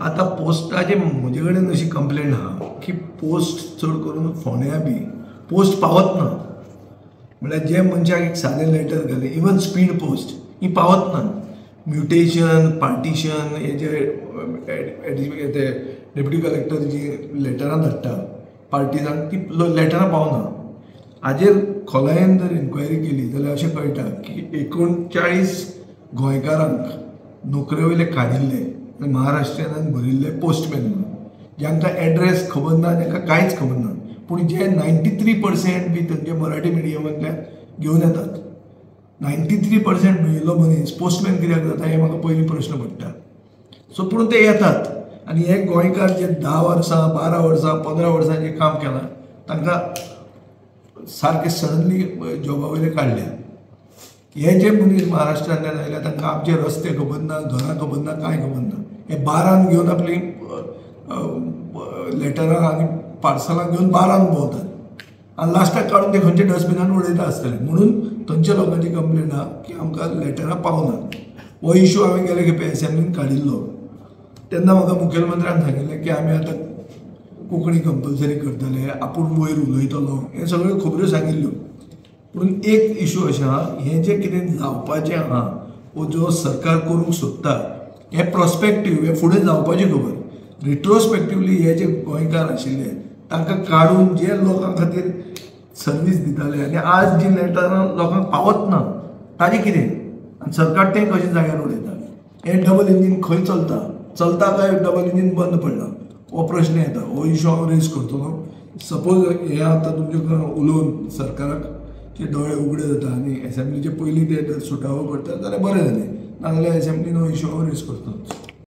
आता पोस्टाचे म्हजे कडेन अशी कंप्लेंट आहा की पोस्ट चड करून फोंड्या बी पोस्ट पावत ना. म्हळ्यार जे मनशाक एक सादें लेटर घालें इवन स्पीड पोस्ट ही पावत ना. म्युटेशन पार्टिशन हे जे डेप्युटी कलेक्टर जी लेटरां धाडटा पार्टिजांक ती लेटरां पावना. हाजेर खोलायेन जर इन्क्वायरी केली जाल्यार अशें कळटा की 39 गोंयकारांक नोकरे वयले काडिल्ले महाराष्ट्रीयनान भरिल्ले पोस्टमॅन म्हणून ज्यांकां एड्रेस खबर ना जांकां कांयच खबर ना. पूण जे 93% बी थंयचे मराठी मिडियमांतल्यान घेवन येतात. 93% मेळिल्लो मनीस पोस्टमॅन कित्याक जाता हे म्हाका पयलीं प्रश्न पडटा. सो पूण ते येतात आनी हे गोंयकार जे 10 वर्सां 12 वर्सां 15 वर्सां जे काम केलां तांकां सारके सडनली जॉबा वयले काडले. हे जे मनीस महाराष्ट्रांतल्यान आयल्या तांकां आमचे रस्ते खबर ना घरां खबर ना कांय खबर ना. हे बारान घेवन आपली लेटरां आनी पार्सलां घेवन बारान भोंवतात आनी लास्टाक काडून ते खंयचे डस्टबिनान उडयता आसतले. म्हणून थंयच्या लोकांची कंप्लेंट आहा की आमकां लेटरां पावनात. हो इशू हांवें गेले खेपे एसेंब्लीन काडिल्लो. तेन्ना म्हाका मुखेलमंत्र्यान सांगिल्लें की आमी आतां कोंकणी कंपल्सरी करतले आपूण वयर उलयतलो हे सगळ्यो खबऱ्यो सांगिल्ल्यो. पूण एक इशू अशें आहा हें जें कितें जावपाचें आहा वो जो सरकार करूंक सोदता हे प्रॉस्पेक्टीव हे फुडें जावपाची खबर. रिट्रोस्पेक्टिवली हे जे गोंयकार आशिल्ले तांकां काडून जे लोकां खातीर सर्वीस दिताले आनी आज जी लेटरां लोकांक पावत ना ताजें कितें आनी सरकार तें कशें जाग्यार उडयता. हें डबल इंजीन खंय चलता काय डबल इंजीन बंद पडलां हो प्रश्न येता. हो इशू हांव रेज करतलो. सपोज हे आतां तुमचे उलोवन सरकाराक जे दोळे उगडे जाता आनी एसेंब्लीचे पयलीं ते सुटावो करता जाल्यार बरें जालें. नाजाल्यार एसेंब्लीन हो इशू हांव रेज करतलो.